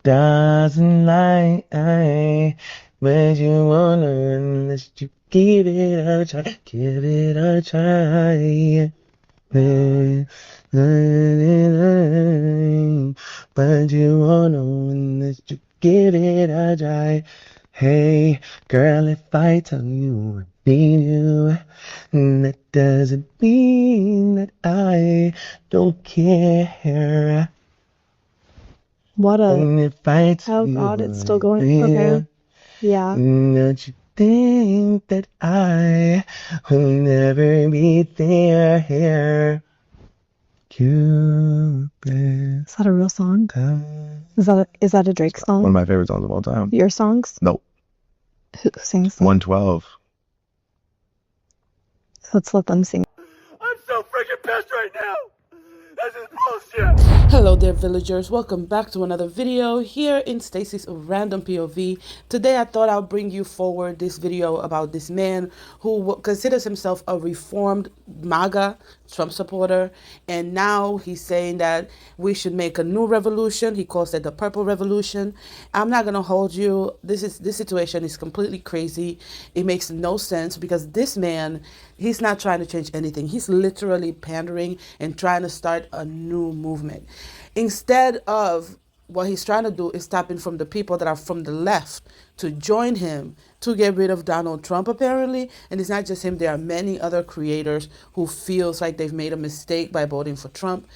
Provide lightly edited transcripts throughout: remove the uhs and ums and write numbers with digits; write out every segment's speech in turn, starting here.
doesn't like, but you wanna unless you give it a try, give it a try. But you wanna unless you give it a try. Hey, girl, if I tell you I need you, that doesn't mean that I don't care. What a... And if I tell Oh you God, it's still I going. feel, Okay. Yeah. don't you think that I will never be there here? Cupid. Is that a real song? Is that a Drake song? One of my favorite songs of all time. Your songs? Nope. Who sings them? 112. Let's let them sing. I'm so freaking pissed right now. This is bullshit. Hello there, villagers. Welcome back to another video here in Stacy's Random POV. Today I thought I'll bring you forward this video about this man who considers himself a reformed MAGA Trump supporter, and now he's saying that we should make a new revolution. He calls it the Purple Revolution. I'm not gonna hold you. This situation is completely crazy. It makes no sense because this man, he's not trying to change anything. He's literally pandering and trying to start a new movement. Instead of what he's trying to do is stopping from the people that are from the left to join him to get rid of Donald Trump, apparently. And it's not just him. There are many other creators who feels like they've made a mistake by voting for Trump.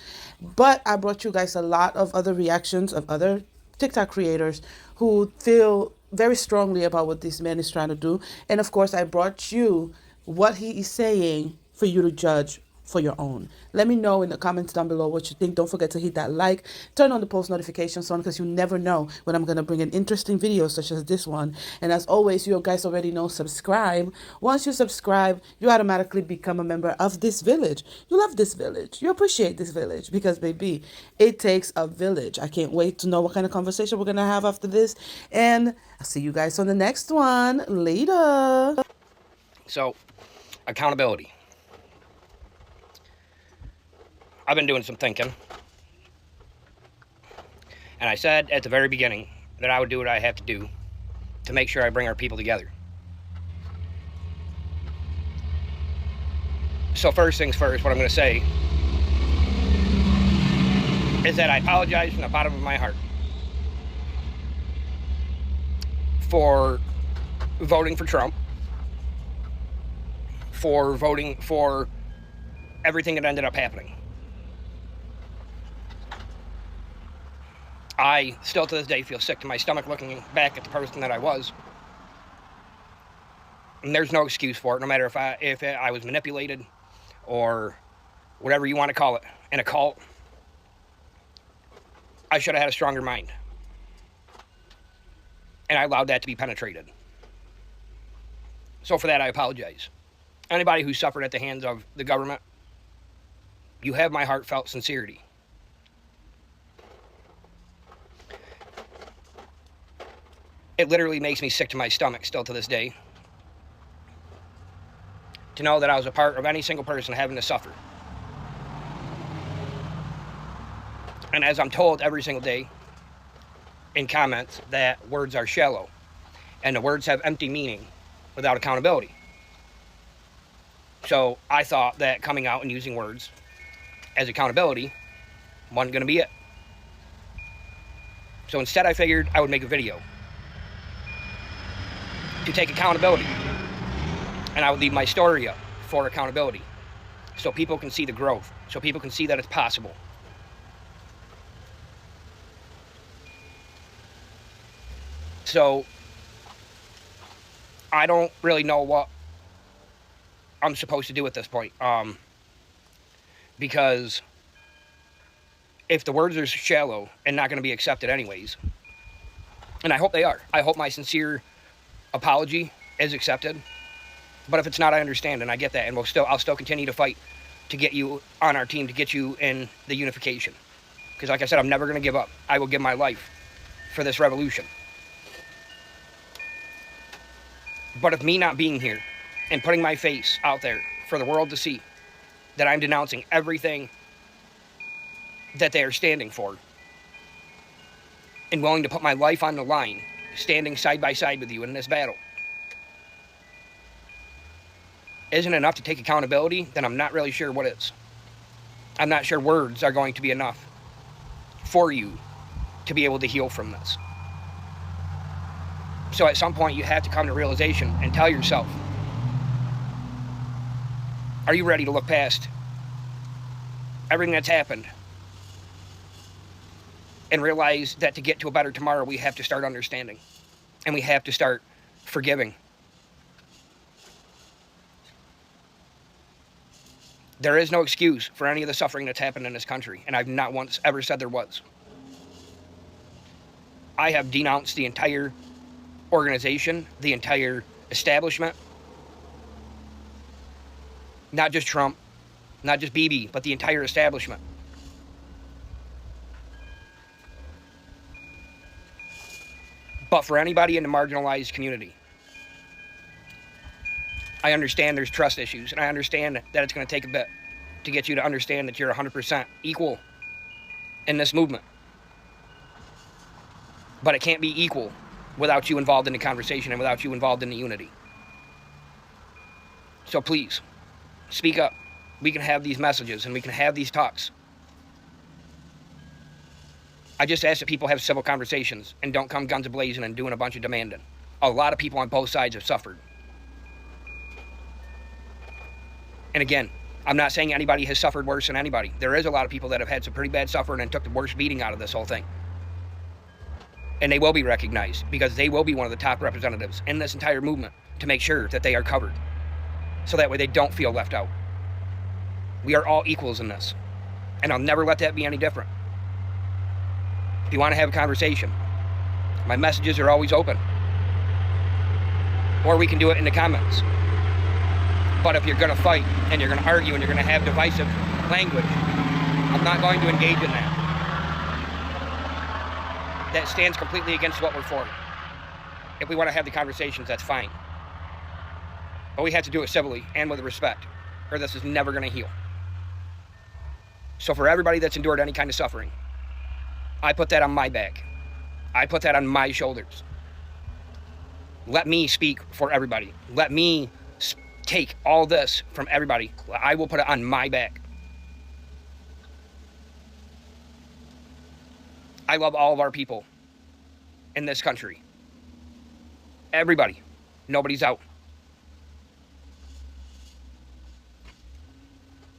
But I brought you guys a lot of other reactions of other TikTok creators who feel very strongly about what this man is trying to do. And of course, I brought you what he is saying for you to judge for your own. Let me know in the comments down below what you think. Don't forget to hit that like, turn on the post notifications on, because you never know when I'm going to bring in interesting videos such as this one. And as always, you guys already know, subscribe. Once you subscribe, you automatically become a member of this village. You love this village. You appreciate this village because, baby, it takes a village. I can't wait to know what kind of conversation we're going to have after this. And I'll see you guys on the next one. Later. So, accountability. I've been doing some thinking, and I said at the very beginning that I would do what I have to do to make sure I bring our people together. So first things first, what I'm going to say is that I apologize from the bottom of my heart for voting for Trump, for voting for everything that ended up happening. I still to this day feel sick to my stomach looking back at the person that I was. And there's no excuse for it, no matter if I was manipulated or whatever you want to call it, in a cult. I should have had a stronger mind. And I allowed that to be penetrated. So for that, I apologize. Anybody who suffered at the hands of the government, you have my heartfelt sincerity. It literally makes me sick to my stomach still to this day to know that I was a part of any single person having to suffer. And as I'm told every single day in comments that words are shallow and the words have empty meaning without accountability. So I thought that coming out and using words as accountability wasn't going to be it. So instead I figured I would make a video to take accountability, and I would leave my story up for accountability so people can see the growth, so people can see that it's possible. So I don't really know what I'm supposed to do at this point, because if the words are shallow and not going to be accepted anyways, and I hope they are, I hope my sincere apology is accepted, but if it's not, I understand and I get that, and I'll still continue to fight to get you on our team, to get you in the unification, because like I said, I'm never going to give up. I will give my life for this revolution. But if me not being here and putting my face out there for the world to see that I'm denouncing everything that they are standing for, and willing to put my life on the line, standing side by side with you in this battle, isn't enough to take accountability, then I'm not really sure what is. I'm not sure words are going to be enough for you to be able to heal from this. So at some point you have to come to realization and tell yourself, are you ready to look past everything that's happened and realize that to get to a better tomorrow, we have to start understanding and we have to start forgiving. There is no excuse for any of the suffering that's happened in this country, and I've not once ever said there was. I have denounced the entire organization, the entire establishment, not just Trump, not just Bibi, but the entire establishment. But for anybody in the marginalized community, I understand there's trust issues, and I understand that it's going to take a bit to get you to understand that you're 100% equal in this movement. But it can't be equal without you involved in the conversation and without you involved in the unity. So please, speak up. We can have these messages and we can have these talks. I just ask that people have civil conversations and don't come guns a-blazing and doing a bunch of demanding. A lot of people on both sides have suffered. And again, I'm not saying anybody has suffered worse than anybody. There is a lot of people that have had some pretty bad suffering and took the worst beating out of this whole thing. And they will be recognized because they will be one of the top representatives in this entire movement to make sure that they are covered. So that way they don't feel left out. We are all equals in this. And I'll never let that be any different. If you want to have a conversation, my messages are always open. Or we can do it in the comments. But if you're going to fight and you're going to argue and you're going to have divisive language, I'm not going to engage in that. That stands completely against what we're for. If we want to have the conversations, that's fine. But we have to do it civilly and with respect, or this is never going to heal. So for everybody that's endured any kind of suffering, I put that on my back. I put that on my shoulders. Let me speak for everybody. Let me take all this from everybody. I will put it on my back. I love all of our people in this country. Everybody. Nobody's out.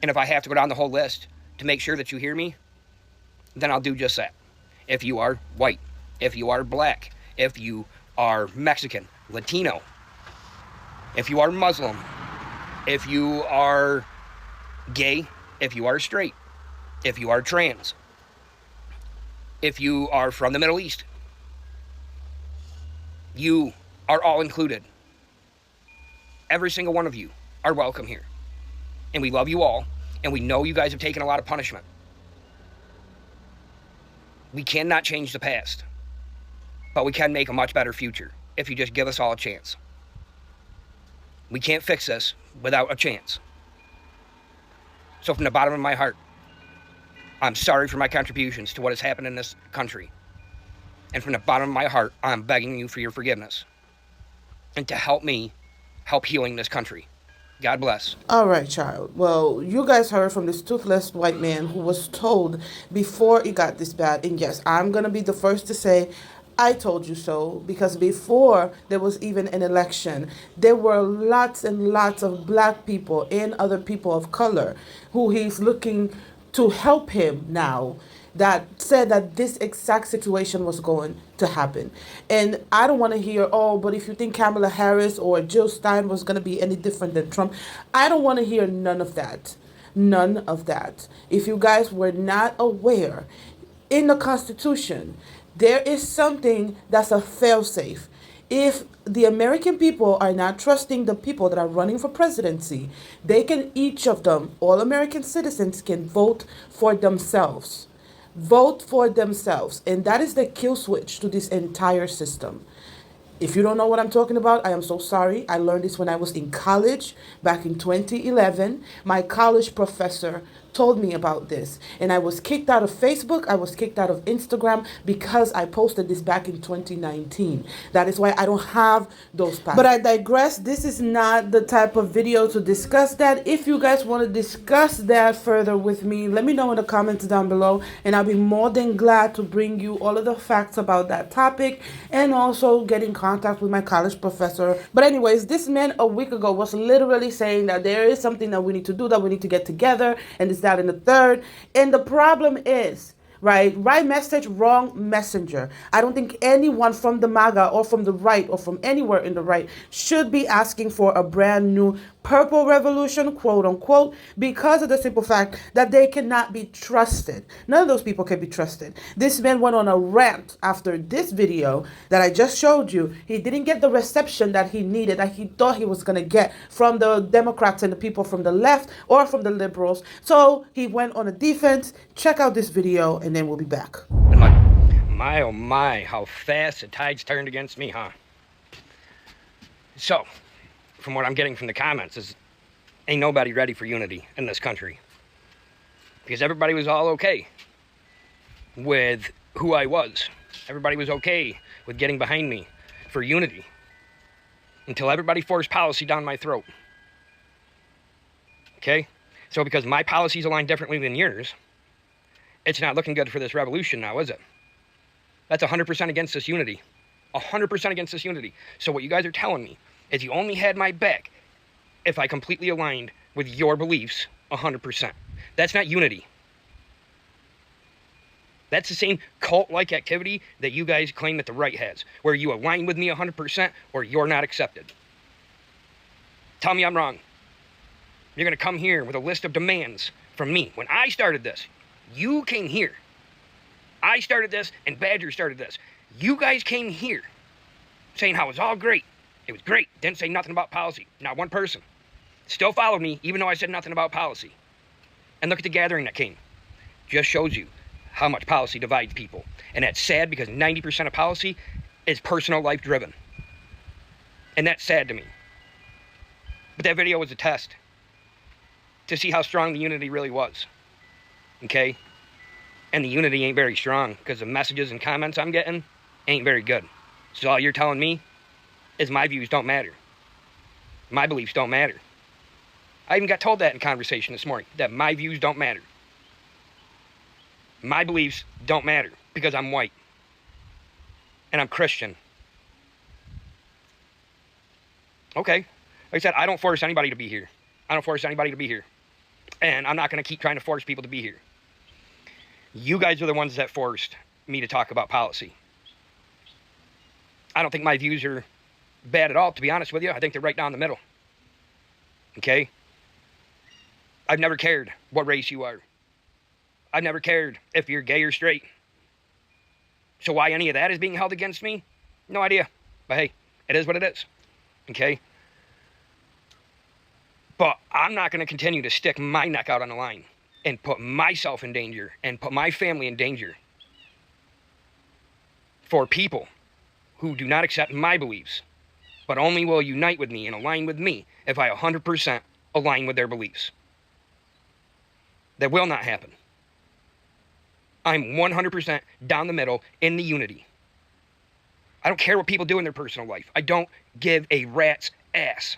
And if I have to go down the whole list to make sure that you hear me, then I'll do just that. If you are white, if you are black, if you are Mexican, Latino, if you are Muslim, if you are gay, if you are straight, if you are trans, if you are from the Middle East, you are all included. Every single one of you are welcome here. And we love you all, and we know you guys have taken a lot of punishment. We cannot change the past, but we can make a much better future if you just give us all a chance. We can't fix this without a chance. So from the bottom of my heart, I'm sorry for my contributions to what has happened in this country. And from the bottom of my heart, I'm begging you for your forgiveness and to help me help healing this country. God bless. All right, child. Well, you guys heard from this toothless white man who was told before it got this bad. And yes, I'm going to be the first to say, I told you so, because before there was even an election, there were lots and lots of black people and other people of color who he's looking to help him now, that said that this exact situation was going to happen. And I don't want to hear, oh, but if you think Kamala Harris or Jill Stein was going to be any different than Trump, I don't want to hear none of that. None of that. If you guys were not aware, in the Constitution, there is something that's a fail-safe. If the American people are not trusting the people that are running for presidency, they can, each of them, all American citizens, can vote for themselves. Vote for themselves. And that is the kill switch to this entire system. If you don't know what I'm talking about, I am so sorry. I learned this when I was in college back in 2011. My college professor told me about this. And I was kicked out of Facebook, I was kicked out of Instagram because I posted this back in 2019. That is why I don't have those passages. But I digress. This is not the type of video to discuss that. If you guys want to discuss that further with me, let me know in the comments down below, and I'll be more than glad to bring you all of the facts about that topic and also get in contact with my college professor. But anyways, this man a week ago was literally saying that there is something that we need to do, that we need to get together, and this, that, and the third. And the problem is, right message, wrong messenger. I don't think anyone from the MAGA or from the right or from anywhere in the right should be asking for a brand new purple revolution, quote unquote, because of the simple fact that they cannot be trusted. None of those people can be trusted. This man went on a rant after this video that I just showed you. He didn't get the reception that he needed, that he thought he was going to get from the Democrats and the people from the left or from the liberals. So he went on a defense. Check out this video and then we'll be back. My, oh my, how fast the tide's turned against me, huh? So, from what I'm getting from the comments, is ain't nobody ready for unity in this country. Because everybody was all okay with who I was. Everybody was okay with getting behind me for unity. Until everybody forced policy down my throat. Okay? So because my policies align differently than yours, it's not looking good for this revolution now, is it? That's 100% against this unity. 100% against this unity. So what you guys are telling me is you only had my back if I completely aligned with your beliefs 100%. That's not unity. That's the same cult-like activity that you guys claim that the right has, where you align with me 100% or you're not accepted. Tell me I'm wrong. You're going to come here with a list of demands from me. When I started this, you came here. I started this and Badger started this. You guys came here saying how it was all great. It was great. Didn't say nothing about policy. Not one person. Still followed me, even though I said nothing about policy. And look at the gathering that came. Just shows you how much policy divides people. And that's sad because 90% of policy is personal life driven. And that's sad to me. But that video was a test to see how strong the unity really was. Okay? And the unity ain't very strong because the messages and comments I'm getting ain't very good. So all you're telling me is my views don't matter. My beliefs don't matter. I even got told that in conversation this morning, that my views don't matter. My beliefs don't matter because I'm white. And I'm Christian. Okay. Like I said, I don't force anybody to be here. I don't force anybody to be here. And I'm not going to keep trying to force people to be here. You guys are the ones that forced me to talk about policy. I don't think my views are bad at all, to be honest with you. I think they're right down the middle. Okay? I've never cared what race you are. I've never cared if you're gay or straight. So why any of that is being held against me? No idea. But hey, it is what it is. Okay? But I'm not going to continue to stick my neck out on the line and put myself in danger and put my family in danger for people who do not accept my beliefs, but only will unite with me and align with me if I 100% align with their beliefs. That will not happen. I'm 100% down the middle in the unity. I don't care what people do in their personal life. I don't give a rat's ass.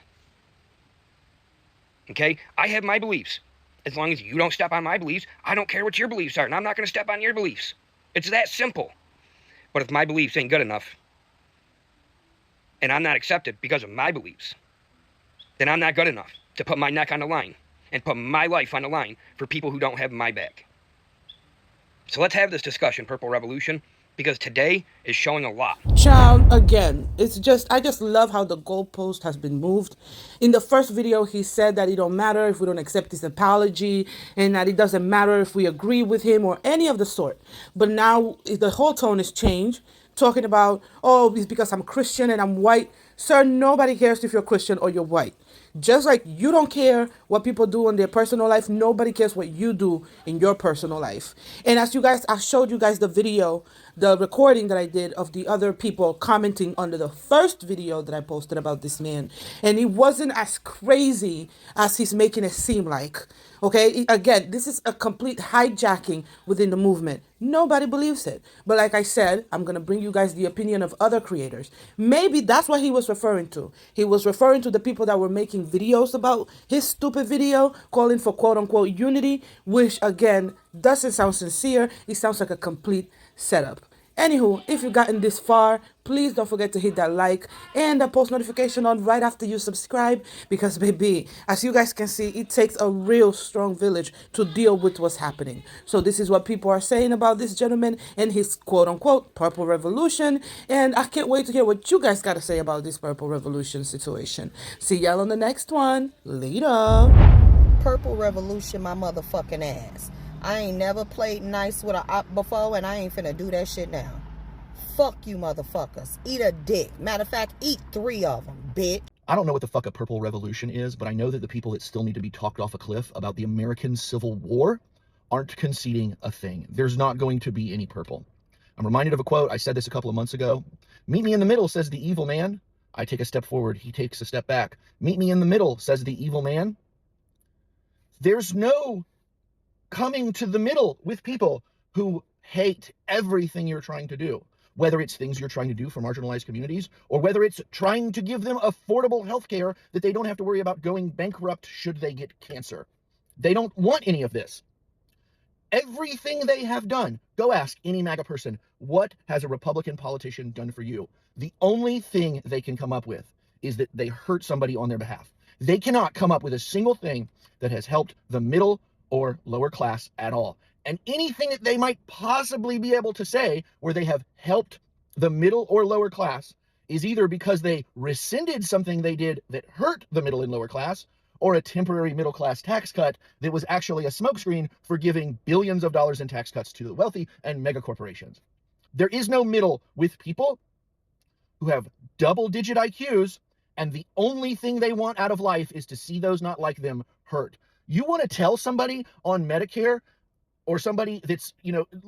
Okay? I have my beliefs. As long as you don't step on my beliefs, I don't care what your beliefs are, and I'm not going to step on your beliefs. It's that simple. But if my beliefs ain't good enough, and I'm not accepted because of my beliefs, then I'm not good enough to put my neck on the line and put my life on the line for people who don't have my back. So let's have this discussion, Purple Revolution, because today is showing a lot. Child, again, I just love how the goalpost has been moved. In the first video, he said that it don't matter if we don't accept his apology and that it doesn't matter if we agree with him or any of the sort. But now the whole tone is changed, talking about, oh, it's because I'm Christian and I'm white. Sir, nobody cares if you're Christian or you're white. Just like you don't care what people do in their personal life, nobody cares what you do in your personal life. And as you guys, I showed you guys the video, the recording that I did of the other people commenting under the first video that I posted about this man. And he wasn't as crazy as he's making it seem like. Okay, again, this is a complete hijacking within the movement. Nobody believes it. But like I said, I'm going to bring you guys the opinion of other creators. Maybe that's what he was referring to. He was referring to the people that were making videos about his stupid video, calling for quote unquote unity, which again doesn't sound sincere. It sounds like a complete setup. Anywho, if you've gotten this far, please don't forget to hit that like and the post notification on right after you subscribe, because baby, as you guys can see, it takes a real strong village to deal with what's happening. So this is what people are saying about this gentleman and his quote unquote purple revolution, and I can't wait to hear what you guys got to say about this purple revolution situation. See y'all on the next one. Later. Purple revolution my motherfucking ass. I ain't never played nice with a op before, and I ain't finna do that shit now. Fuck you motherfuckers. Eat a dick. Matter of fact, eat 3 of them, bitch. I don't know what the fuck a purple revolution is, but I know that the people that still need to be talked off a cliff about the American Civil War aren't conceding a thing. There's not going to be any purple. I'm reminded of a quote. I said this a couple of months ago. Meet me in the middle, says the evil man. I take a step forward. He takes a step back. Meet me in the middle, says the evil man. There's no coming to the middle with people who hate everything you're trying to do, whether it's things you're trying to do for marginalized communities, or whether it's trying to give them affordable health care that they don't have to worry about going bankrupt should they get cancer. They don't want any of this. Everything they have done, go ask any MAGA person, what has a Republican politician done for you? The only thing they can come up with is that they hurt somebody on their behalf. They cannot come up with a single thing that has helped the middle or lower class at all. And anything that they might possibly be able to say where they have helped the middle or lower class is either because they rescinded something they did that hurt the middle and lower class, or a temporary middle class tax cut that was actually a smokescreen for giving billions of dollars in tax cuts to the wealthy and mega corporations. There is no middle with people who have double-digit IQs, and the only thing they want out of life is to see those not like them hurt. You want to tell somebody on Medicare, or somebody that's,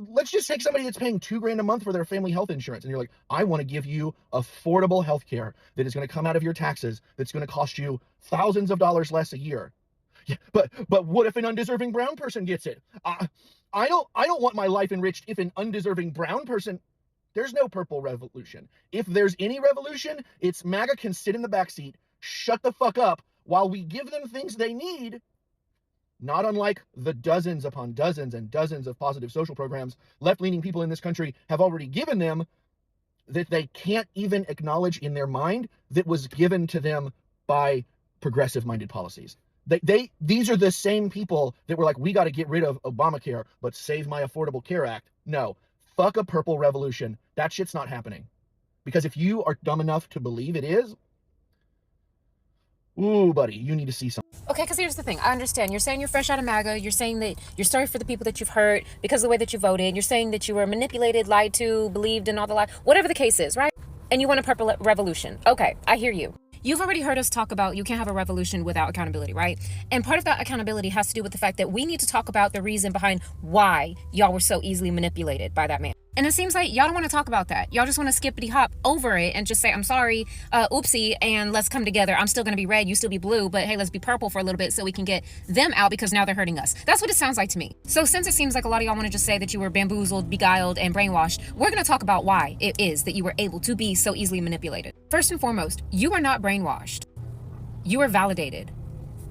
let's just take somebody that's paying $2,000 a month for their family health insurance, and you're like, I want to give you affordable health care that is going to come out of your taxes, that's going to cost you thousands of dollars less a year. Yeah, but what if an undeserving brown person gets it? I don't want my life enriched if an undeserving brown person. There's no purple revolution. If there's any revolution, it's MAGA can sit in the backseat, shut the fuck up while we give them things they need. Not unlike the dozens upon dozens and dozens of positive social programs left-leaning people in this country have already given them, that they can't even acknowledge in their mind that was given to them by progressive-minded policies. These are the same people that were like, we got to get rid of Obamacare, but save my Affordable Care Act. No, fuck a purple revolution. That shit's not happening. Because if you are dumb enough to believe it is, ooh, buddy, you need to see something. Okay, because here's the thing. I understand. You're saying you're fresh out of MAGA. You're saying that you're sorry for the people that you've hurt because of the way that you voted. You're saying that you were manipulated, lied to, believed in all the lies. Whatever the case is, right? And you want a purple revolution. Okay, I hear you. You've already heard us talk about you can't have a revolution without accountability, right? And part of that accountability has to do with the fact that we need to talk about the reason behind why y'all were so easily manipulated by that man. And it seems like y'all don't want to talk about that. Y'all just want to skippity hop over it and just say, I'm sorry, oopsie, and let's come together. I'm still going to be red, you still be blue, but hey, let's be purple for a little bit so we can get them out because now they're hurting us. That's what it sounds like to me. So since it seems like a lot of y'all want to just say that you were bamboozled, beguiled, and brainwashed, we're going to talk about why it is that you were able to be so easily manipulated. First and foremost, you are not brainwashed. You were validated.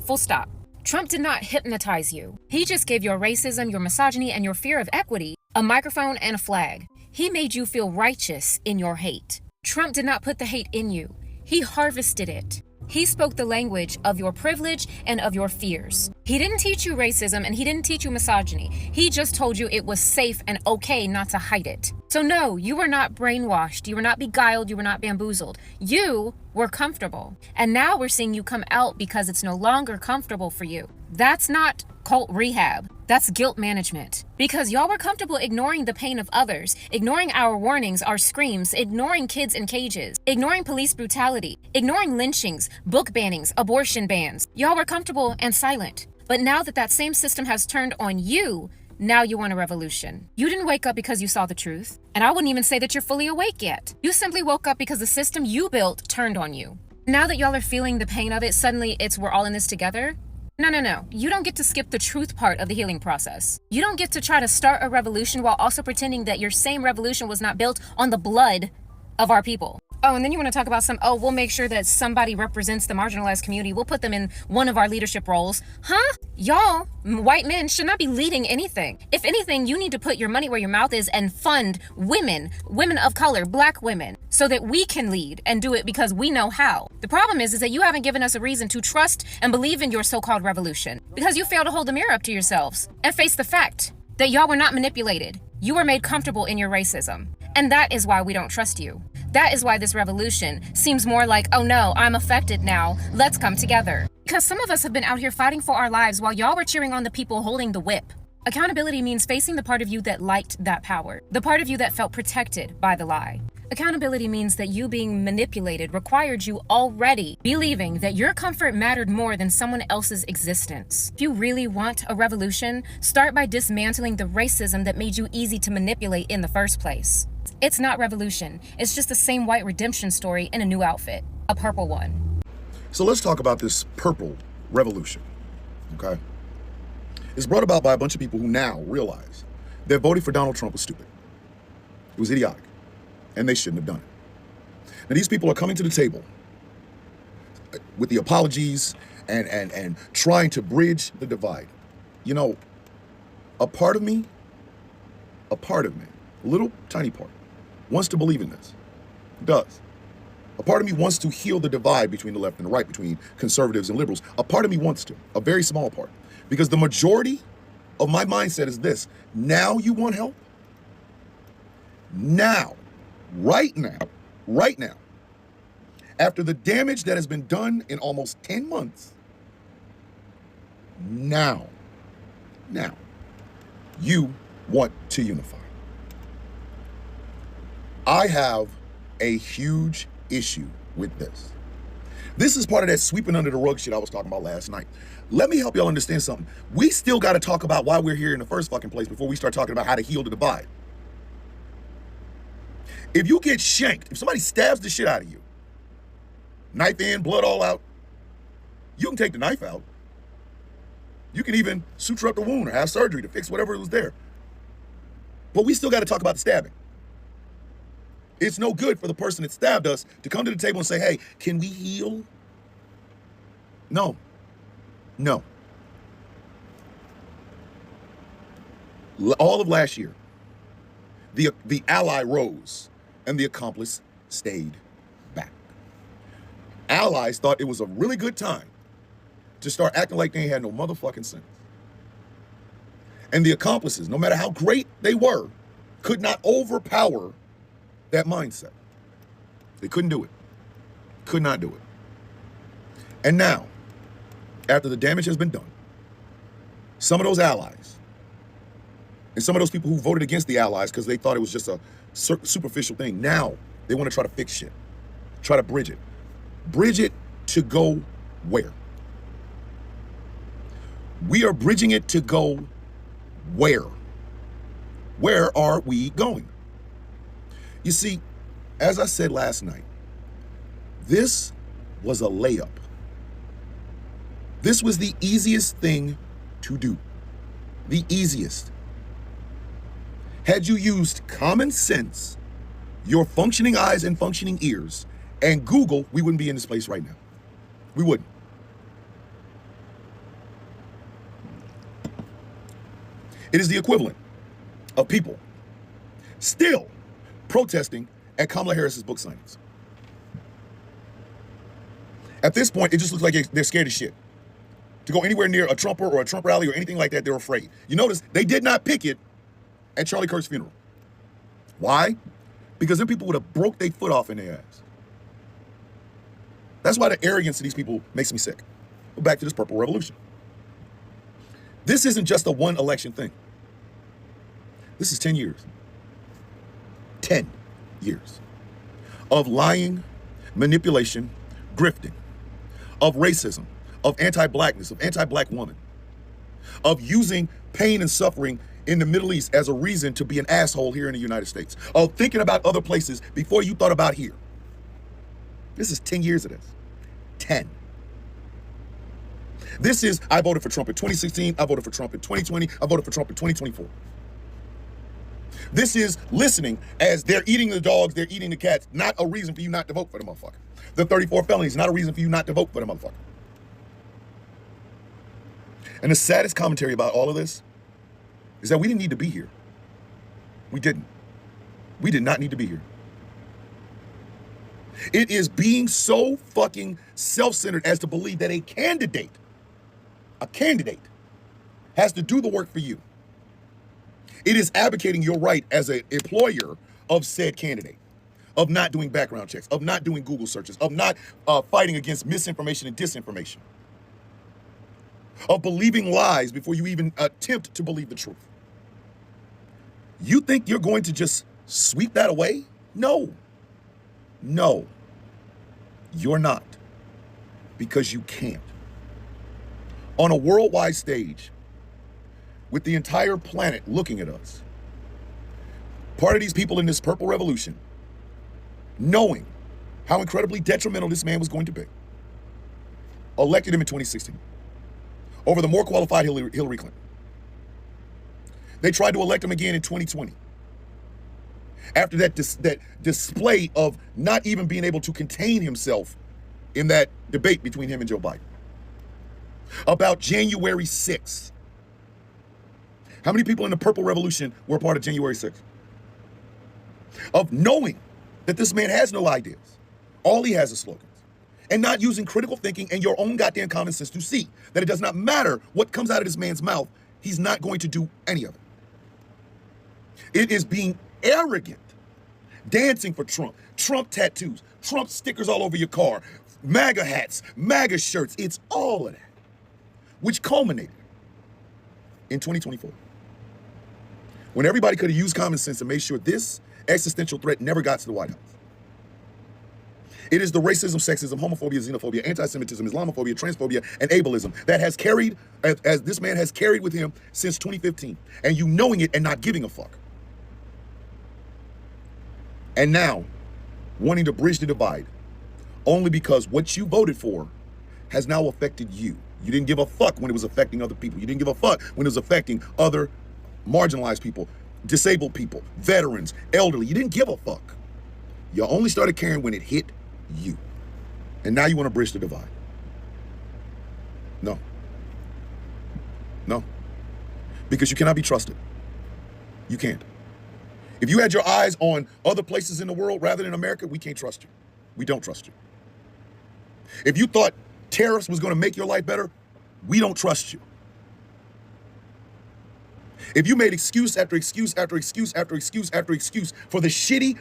Full stop. Trump did not hypnotize you. He just gave your racism, your misogyny, and your fear of equity a microphone and a flag. He made you feel righteous in your hate. Trump did not put the hate in you. He harvested it. He spoke the language of your privilege and of your fears. He didn't teach you racism and he didn't teach you misogyny. He just told you it was safe and okay not to hide it. So no, you were not brainwashed. You were not beguiled. You were not bamboozled. You were comfortable. And now we're seeing you come out because it's no longer comfortable for you. That's not cult rehab. That's guilt management. Because y'all were comfortable ignoring the pain of others, ignoring our warnings, our screams, ignoring kids in cages, ignoring police brutality, ignoring lynchings, book bannings, abortion bans. Y'all were comfortable and silent. But now that that same system has turned on you, now you want a revolution. You didn't wake up because you saw the truth. And I wouldn't even say that you're fully awake yet. You simply woke up because the system you built turned on you. Now that y'all are feeling the pain of it, suddenly it's we're all in this together. No. You don't get to skip the truth part of the healing process. You don't get to try to start a revolution while also pretending that your same revolution was not built on the blood of our people. Oh, and then you want to talk about we'll make sure that somebody represents the marginalized community. We'll put them in one of our leadership roles. Huh? Y'all, white men, should not be leading anything. If anything, you need to put your money where your mouth is and fund women of color, black women, so that we can lead and do it because we know how. The problem is that you haven't given us a reason to trust and believe in your so-called revolution because you fail to hold the mirror up to yourselves and face the fact that y'all were not manipulated. You were made comfortable in your racism. And that is why we don't trust you. That is why this revolution seems more like, oh no, I'm affected now, let's come together. Because some of us have been out here fighting for our lives while y'all were cheering on the people holding the whip. Accountability means facing the part of you that liked that power, the part of you that felt protected by the lie. Accountability means that you being manipulated required you already believing that your comfort mattered more than someone else's existence. If you really want a revolution, start by dismantling the racism that made you easy to manipulate in the first place. It's not revolution. It's just the same white redemption story in a new outfit, a purple one. So let's talk about this purple revolution, okay? It's brought about by a bunch of people who now realize that voting for Donald Trump was stupid. It was idiotic, and they shouldn't have done it. Now, these people are coming to the table with the apologies and trying to bridge the divide. You know, a part of me, a little tiny part, wants to believe in this. It does. A part of me wants to heal the divide between the left and the right, between conservatives and liberals. A part of me wants to, a very small part. Because the majority of my mindset is this: now you want help? Now, right now, after the damage that has been done in almost 10 months, now, you want to unify. I have a huge issue with this. This is part of that sweeping under the rug shit I was talking about last night. Let me help y'all understand something. We still got to talk about why we're here in the first fucking place before we start talking about how to heal the divide. If you get shanked, if somebody stabs the shit out of you, knife in, blood all out, you can take the knife out. You can even suture up the wound or have surgery to fix whatever was there. But we still got to talk about the stabbing. It's no good for the person that stabbed us to come to the table and say, hey, can we heal? No. All of last year, the ally rose and the accomplice stayed back. Allies thought it was a really good time to start acting like they ain't had no motherfucking sense. And the accomplices, no matter how great they were, could not overpower that mindset. They couldn't do it. Could not do it. And now, after the damage has been done, some of those allies and some of those people who voted against the allies because they thought it was just a superficial thing, now they want to try to fix shit, try to bridge it. Bridge it to go where? We are bridging it to go where? Where are we going? You see, as I said last night, this was a layup. This was the easiest thing to do. The easiest. Had you used common sense, your functioning eyes and functioning ears, and Google, we wouldn't be in this place right now. We wouldn't. It is the equivalent of people still protesting at Kamala Harris's book signings. At this point, it just looks like they're scared as shit. To go anywhere near a Trumper or a Trump rally or anything like that, they're afraid. You notice they did not picket at Charlie Kirk's funeral. Why? Because them people would have broke their foot off in their ass. That's why the arrogance of these people makes me sick. Go back to this purple revolution. This isn't just a one election thing. This is 10 years. 10 years of lying, manipulation, grifting, of racism, of anti-blackness, of anti-black woman, of using pain and suffering in the Middle East as a reason to be an asshole here in the United States, of thinking about other places before you thought about here. This is 10 years of this. 10. This is, I voted for Trump in 2016, I voted for Trump in 2020, I voted for Trump in 2024. This is listening as they're eating the dogs, they're eating the cats, not a reason for you not to vote for the motherfucker. The 34 felonies, not a reason for you not to vote for the motherfucker. And the saddest commentary about all of this is that we didn't need to be here. We didn't. We did not need to be here. It is being so fucking self-centered as to believe that a candidate has to do the work for you. It is advocating your right as an employer of said candidate, of not doing background checks, of not doing Google searches, of not fighting against misinformation and disinformation, of believing lies before you even attempt to believe the truth. You think you're going to just sweep that away? No. No. You're not. Because you can't. On a worldwide stage, with the entire planet looking at us, part of these people in this purple revolution, knowing how incredibly detrimental this man was going to be, elected him in 2016 over the more qualified Hillary Clinton. They tried to elect him again in 2020. After that display of not even being able to contain himself in that debate between him and Joe Biden. About January 6th. How many people in the Purple Revolution were part of January 6th? Of knowing that this man has no ideas. All he has is slogans. And not using critical thinking and your own goddamn common sense to see that it does not matter what comes out of this man's mouth, he's not going to do any of it. It is being arrogant, dancing for Trump, Trump tattoos, Trump stickers all over your car, MAGA hats, MAGA shirts. It's all of that, which culminated in 2024. When everybody could have used common sense and made sure this existential threat never got to the White House. It is the racism, sexism, homophobia, xenophobia, anti-Semitism, Islamophobia, transphobia, and ableism that has carried, as this man has carried with him since 2015. And you knowing it and not giving a fuck. And now, wanting to bridge the divide, only because what you voted for has now affected you. You didn't give a fuck when it was affecting other people. You didn't give a fuck when it was affecting other marginalized people, disabled people, veterans, elderly. You didn't give a fuck. You only started caring when it hit you. And now you want to bridge the divide. No. No. Because you cannot be trusted. You can't. If you had your eyes on other places in the world rather than America, we can't trust you. We don't trust you. If you thought tariffs was going to make your life better, we don't trust you. If you made excuse after excuse after excuse after excuse after excuse for the shitty,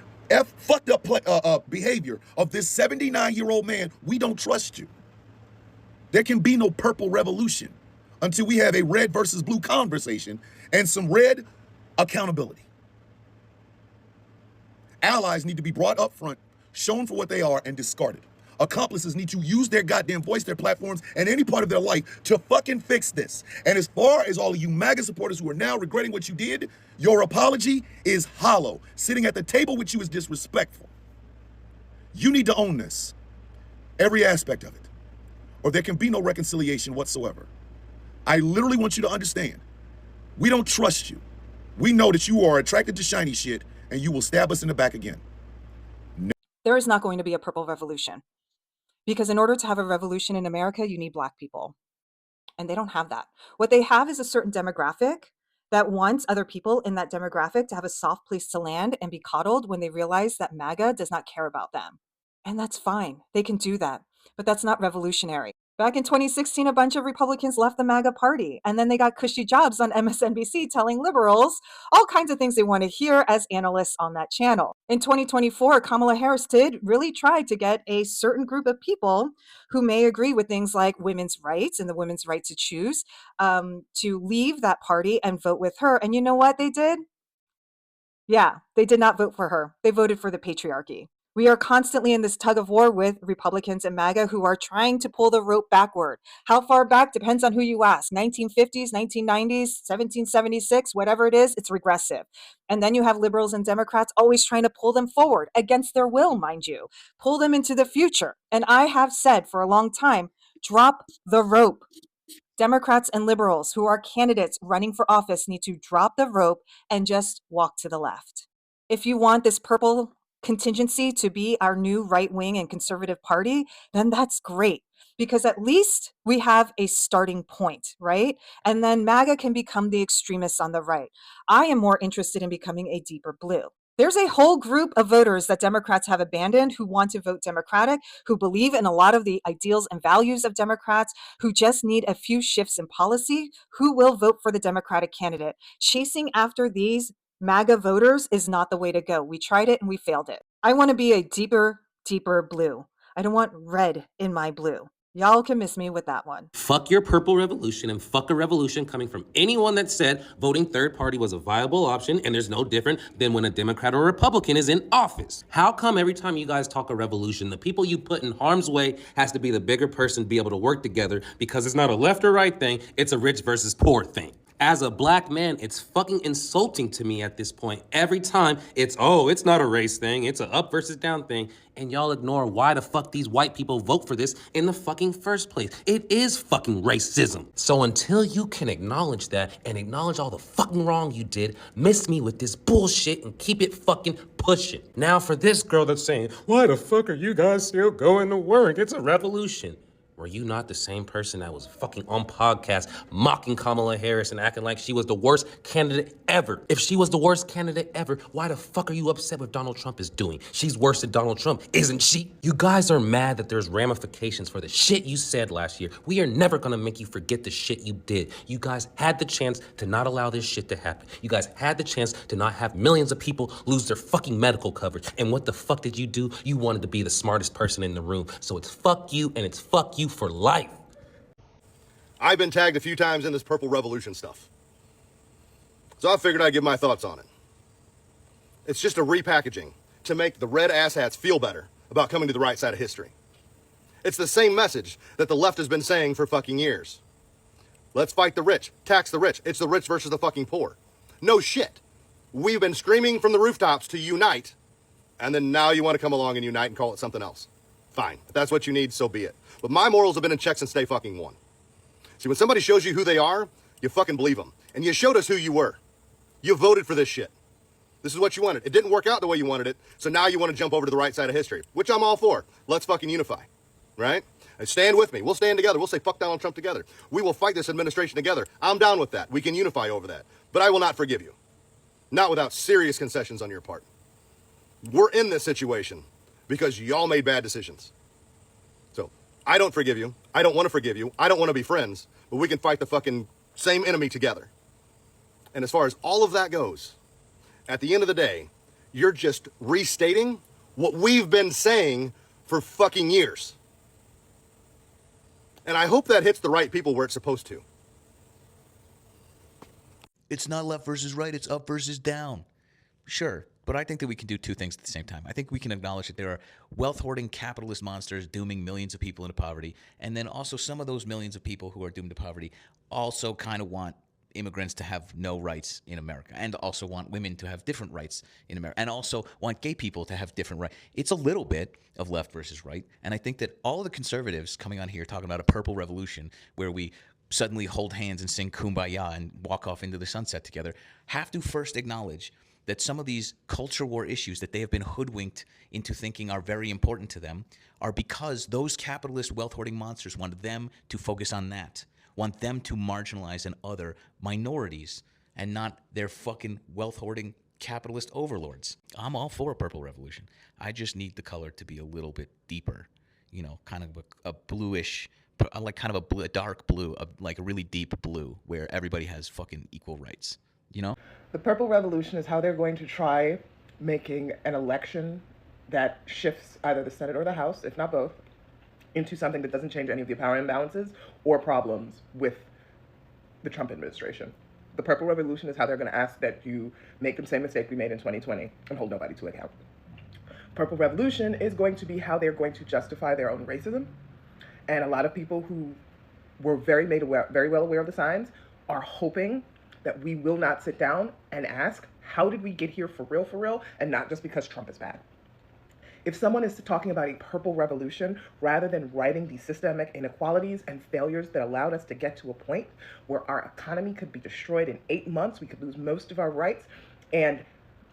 fucked up behavior of this 79-year-old man, we don't trust you. There can be no purple revolution until we have a red versus blue conversation and some red accountability. Allies need to be brought up front, shown for what they are, and discarded. Accomplices need to use their goddamn voice, their platforms, and any part of their life to fucking fix this. And as far as all of you MAGA supporters who are now regretting what you did, your apology is hollow. Sitting at the table with you is disrespectful. You need to own this, every aspect of it, or there can be no reconciliation whatsoever. I literally want you to understand, we don't trust you. We know that you are attracted to shiny shit, and you will stab us in the back again. There is not going to be a purple revolution. Because in order to have a revolution in America, you need Black people. And they don't have that. What they have is a certain demographic that wants other people in that demographic to have a soft place to land and be coddled when they realize that MAGA does not care about them. And that's fine. They can do that. But that's not revolutionary. Back in 2016, a bunch of Republicans left the MAGA party, and then they got cushy jobs on MSNBC telling liberals all kinds of things they want to hear as analysts on that channel. In 2024, Kamala Harris did really try to get a certain group of people who may agree with things like women's rights and the women's right to choose to leave that party and vote with her. And you know what they did? Yeah, they did not vote for her. They voted for the patriarchy. We are constantly in this tug of war with Republicans and MAGA who are trying to pull the rope backward. How far back depends on who you ask. 1950s, 1990s, 1776, whatever it is, it's regressive. And then you have liberals and Democrats always trying to pull them forward against their will, mind you, pull them into the future. And I have said for a long time, drop the rope. Democrats and liberals who are candidates running for office need to drop the rope and just walk to the left. If you want this purple contingency to be our new right wing and conservative party, then that's great, because at least we have a starting point, right? And then MAGA can become the extremists on the right. I am more interested in becoming a deeper blue. There's a whole group of voters that Democrats have abandoned who want to vote Democratic, who believe in a lot of the ideals and values of Democrats, who just need a few shifts in policy, who will vote for the Democratic candidate. Chasing after these MAGA voters is not the way to go. We tried it and we failed it. I want to be a deeper, deeper blue. I don't want red in my blue. Y'all can miss me with that one. Fuck your purple revolution and fuck a revolution coming from anyone that said voting third party was a viable option and there's no different than when a Democrat or a Republican is in office. How come every time you guys talk a revolution, the people you put in harm's way has to be the bigger person, be able to work together, because it's not a left or right thing, it's a rich versus poor thing. As a black man, it's fucking insulting to me at this point. Every time it's not a race thing, it's a up versus down thing, and y'all ignore why the fuck these white people vote for this in the fucking first place. It is fucking racism. So until you can acknowledge that and acknowledge all the fucking wrong you did, miss me with this bullshit and keep it fucking pushing. Now for this girl that's saying, why the fuck are you guys still going to work? It's a revolution. Were you not the same person that was fucking on podcasts mocking Kamala Harris and acting like she was the worst candidate ever? If she was the worst candidate ever, why the fuck are you upset with Donald Trump is doing? She's worse than Donald Trump, isn't she? You guys are mad that there's ramifications for the shit you said last year. We are never gonna make you forget the shit you did. You guys had the chance to not allow this shit to happen. You guys had the chance to not have millions of people lose their fucking medical coverage. And what the fuck did you do? You wanted to be the smartest person in the room. So it's fuck you and it's fuck you for life. I've been tagged a few times in this purple revolution stuff, so I figured I'd give my thoughts on it. It's just a repackaging to make the red asshats feel better about coming to the right side of history. It's the same message that the left has been saying for fucking years. Let's fight the rich, tax the rich. It's the rich versus the fucking poor. No shit. We've been screaming from the rooftops to unite, and then now you want to come along and unite and call it something else. Fine, if that's what you need, so be it. But my morals have been in check since day fucking one. See, when somebody shows you who they are, you fucking believe them. And you showed us who you were. You voted for this shit. This is what you wanted. It didn't work out the way you wanted it, so now you want to jump over to the right side of history, which I'm all for. Let's fucking unify, right? And stand with me. We'll stand together. We'll say fuck Donald Trump together. We will fight this administration together. I'm down with that. We can unify over that. But I will not forgive you. Not without serious concessions on your part. We're in this situation because y'all made bad decisions. So I don't forgive you. I don't want to forgive you. I don't want to be friends, but we can fight the fucking same enemy together. And as far as all of that goes, at the end of the day, you're just restating what we've been saying for fucking years. And I hope that hits the right people where it's supposed to. It's not left versus right, it's up versus down. Sure, but I think that we can do two things at the same time. I think we can acknowledge that there are wealth-hoarding capitalist monsters dooming millions of people into poverty, and then also some of those millions of people who are doomed to poverty also kind of want immigrants to have no rights in America, and also want women to have different rights in America, and also want gay people to have different rights. It's a little bit of left versus right, and I think that all of the conservatives coming on here talking about a purple revolution where we suddenly hold hands and sing Kumbaya and walk off into the sunset together have to first acknowledge that some of these culture war issues that they have been hoodwinked into thinking are very important to them are because those capitalist wealth-hoarding monsters want them to focus on that, want them to marginalize and other minorities and not their fucking wealth-hoarding capitalist overlords. I'm all for a purple revolution. I just need the color to be a little bit deeper, you know, kind of a bluish, like kind of a dark blue, like a really deep blue where everybody has fucking equal rights, you know? The purple revolution is how they're going to try making an election that shifts either the Senate or the House, if not both, into something that doesn't change any of the power imbalances or problems with the Trump administration. The purple revolution is how they're going to ask that you make the same mistake we made in 2020 and hold nobody to account. Purple revolution is going to be how they're going to justify their own racism. And a lot of people who were very well aware of the signs are hoping that we will not sit down and ask, how did we get here for real, and not just because Trump is bad. If someone is talking about a purple revolution rather than righting the systemic inequalities and failures that allowed us to get to a point where our economy could be destroyed in 8 months, we could lose most of our rights, and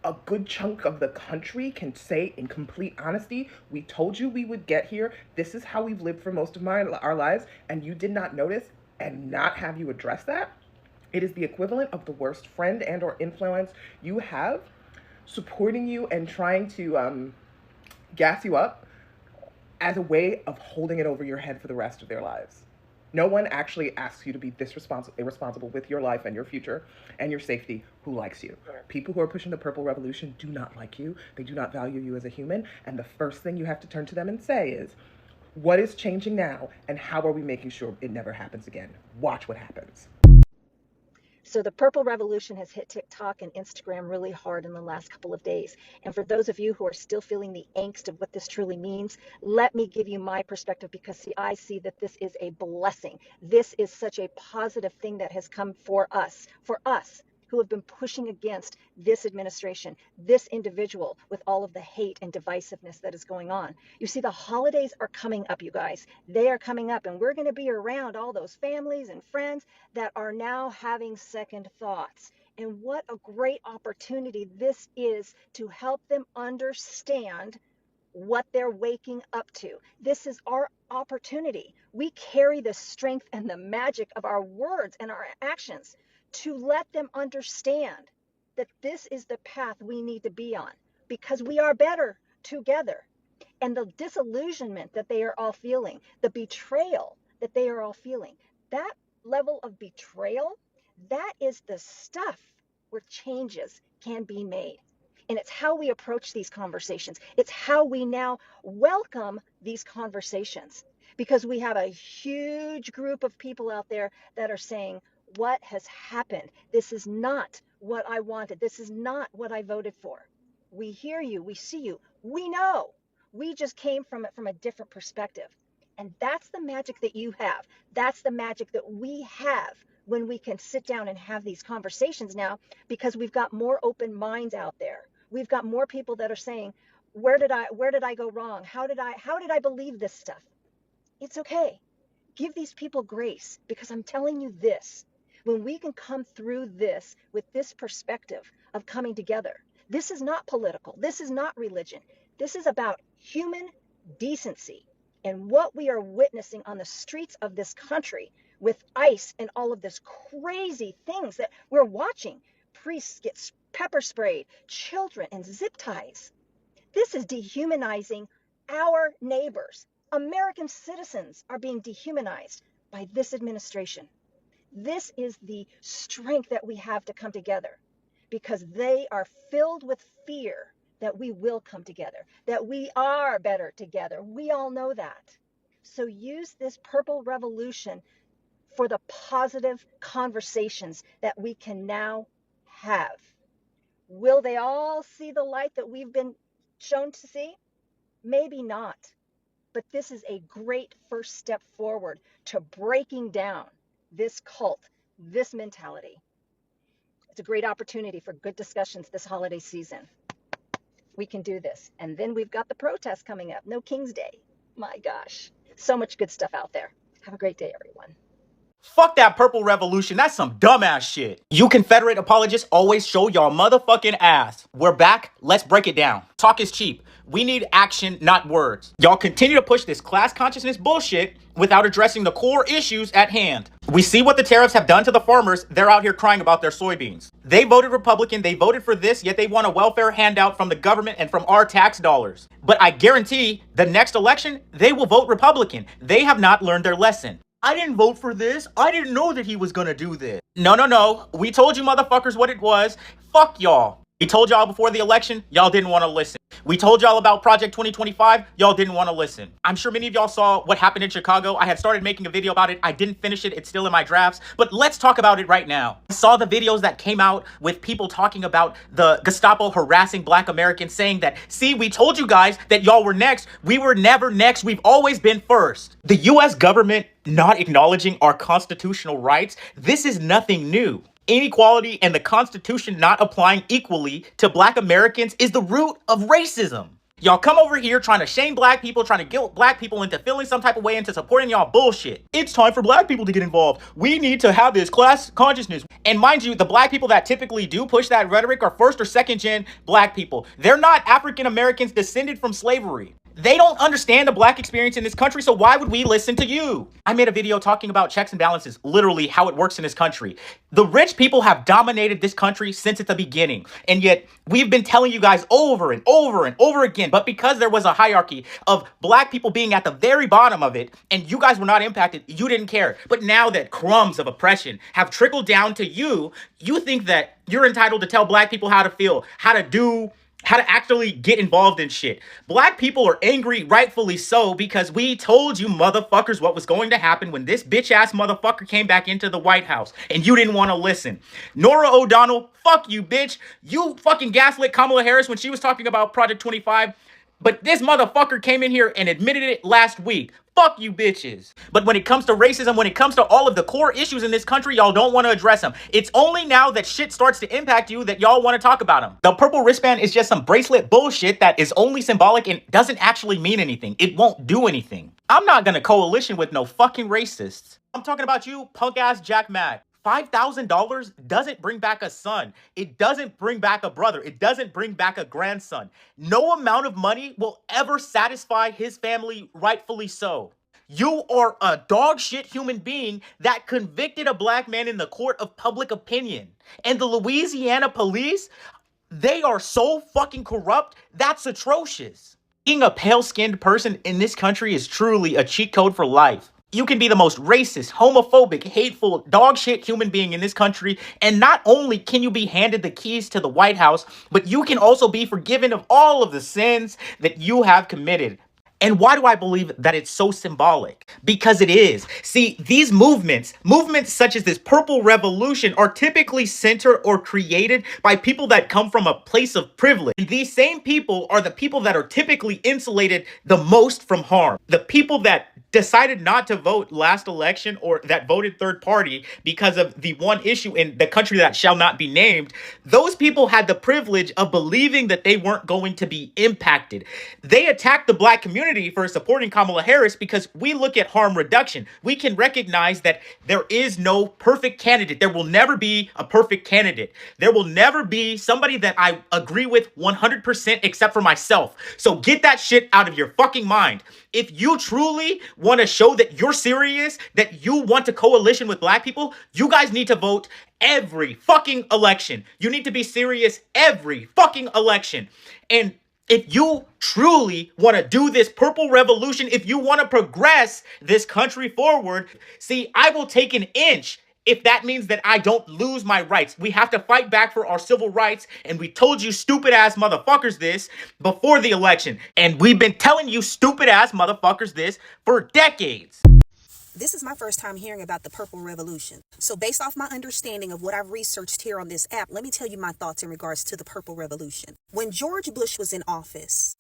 a good chunk of the country can say in complete honesty, we told you we would get here. This is how we've lived for most of our lives, and you did not notice and not have you address that. It is the equivalent of the worst friend and or influence you have supporting you and trying to gas you up as a way of holding it over your head for the rest of their lives. No one actually asks you to be this irresponsible with your life and your future and your safety who likes you. People who are pushing the purple revolution do not like you. They do not value you as a human. And the first thing you have to turn to them and say is, what is changing now and how are we making sure it never happens again? Watch what happens. So the Purple Revolution has hit TikTok and Instagram really hard in the last couple of days. And for those of you who are still feeling the angst of what this truly means, let me give you my perspective, because I see that this is a blessing. This is such a positive thing that has come for us who have been pushing against this administration, this individual, with all of the hate and divisiveness that is going on. You see, the holidays are coming up, you guys. They are coming up, and we're going to be around all those families and friends that are now having second thoughts. And what a great opportunity this is to help them understand what they're waking up to. This is our opportunity. We carry the strength and the magic of our words and our actions to let them understand that this is the path we need to be on, because we are better together. And the disillusionment that they are all feeling, the betrayal that they are all feeling, that level of betrayal, that is the stuff where changes can be made. And it's how we approach these conversations. It's how we now welcome these conversations, because we have a huge group of people out there that are saying, what has happened? This is not what I wanted. This is not what I voted for. We hear you. We see you. We know. We just came from it from a different perspective. And that's the magic that you have. That's the magic that we have when we can sit down and have these conversations now, because we've got more open minds out there. We've got more people that are saying, where did I go wrong? How did I believe this stuff? It's okay. Give these people grace, because I'm telling you this, when we can come through this with this perspective of coming together, this is not political. This is not religion. This is about human decency. And what we are witnessing on the streets of this country with ICE and all of this crazy things that we're watching, priests get pepper sprayed, children and zip ties. This is dehumanizing our neighbors. American citizens are being dehumanized by this administration. This is the strength that we have to come together, because they are filled with fear that we will come together, that we are better together. We all know that. So use this purple revolution for the positive conversations that we can now have. Will they all see the light that we've been shown to see? Maybe not. But this is a great first step forward to breaking down this cult, this mentality. It's a great opportunity for good discussions this holiday season. We can do this. And then we've got the protest coming up. No King's Day. My gosh. So much good stuff out there. Have a great day, everyone. Fuck that purple revolution. That's some dumbass shit. You Confederate apologists always show y'all motherfucking ass. We're back. Let's break it down. Talk is cheap. We need action, not words. Y'all continue to push this class consciousness bullshit without addressing the core issues at hand. We see what the tariffs have done to the farmers. They're out here crying about their soybeans. They voted Republican. They voted for this, yet they want a welfare handout from the government and from our tax dollars. But I guarantee the next election, they will vote Republican. They have not learned their lesson. I didn't vote for this. I didn't know that he was gonna do this. No. We told you motherfuckers what it was. Fuck y'all. We told y'all before the election, y'all didn't want to listen. We told y'all about Project 2025, y'all didn't want to listen. I'm sure many of y'all saw what happened in Chicago. I had started making a video about it. I didn't finish it. It's still in my drafts, but let's talk about it right now. I saw the videos that came out with people talking about the Gestapo harassing Black Americans, saying that, see, we told you guys that y'all were next. We were never next. We've always been first. The US government not acknowledging our constitutional rights, this is nothing new. Inequality and the Constitution not applying equally to Black Americans is the root of racism. Y'all come over here trying to shame black people, trying to guilt black people into feeling some type of way, into supporting y'all bullshit. It's time for black people to get involved. We need to have this class consciousness. And mind you, the black people that typically do push that rhetoric are first or second gen black people. They're not African Americans descended from slavery. They don't understand the black experience in this country, so why would we listen to you? I made a video talking about checks and balances, literally how it works in this country. The rich people have dominated this country since the beginning, and yet we've been telling you guys over and over and over again, but because there was a hierarchy of black people being at the very bottom of it, and you guys were not impacted, you didn't care. But now that crumbs of oppression have trickled down to you, you think that you're entitled to tell black people how to feel, how to actually get involved in shit. Black people are angry, rightfully so, because we told you motherfuckers what was going to happen when this bitch-ass motherfucker came back into the White House, and you didn't want to listen. Norah O'Donnell, fuck you, bitch. You fucking gaslit Kamala Harris when she was talking about Project 25, but this motherfucker came in here and admitted it last week. Fuck you bitches. But when it comes to racism, when it comes to all of the core issues in this country, y'all don't want to address them. It's only now that shit starts to impact you that y'all want to talk about them. The purple wristband is just some bracelet bullshit that is only symbolic and doesn't actually mean anything. It won't do anything. I'm not gonna coalition with no fucking racists. I'm talking about you, punk ass Jack Mack. $5,000 doesn't bring back a son. It doesn't bring back a brother. It doesn't bring back a grandson. No amount of money will ever satisfy his family, rightfully so. You are a dog shit human being that convicted a black man in the court of public opinion. And the Louisiana police, they are so fucking corrupt, that's atrocious. Being a pale-skinned person in this country is truly a cheat code for life. You can be the most racist, homophobic, hateful, dog shit human being in this country, and not only can you be handed the keys to the White House, but you can also be forgiven of all of the sins that you have committed. And why do I believe that it's so symbolic? Because it is. See, these movements such as this purple revolution are typically centered or created by people that come from a place of privilege. And these same people are the people that are typically insulated the most from harm. The people that decided not to vote last election or that voted third party because of the one issue in the country that shall not be named, those people had the privilege of believing that they weren't going to be impacted. They attacked the black community for supporting Kamala Harris because we look at harm reduction. We can recognize that there is no perfect candidate. There will never be a perfect candidate. There will never be somebody that I agree with 100% except for myself. So get that shit out of your fucking mind. If you truly want to show that you're serious, that you want to coalition with black people, you guys need to vote every fucking election. You need to be serious every fucking election. And if you truly want to do this purple revolution, if you want to progress this country forward, see, I will take an inch if that means that I don't lose my rights. We have to fight back for our civil rights, and we told you stupid ass motherfuckers this before the election, and we've been telling you stupid ass motherfuckers this for decades. This is my first time hearing about the Purple Revolution. So based off my understanding of what I've researched here on this app, let me tell you my thoughts in regards to the Purple Revolution. When George Bush was in office,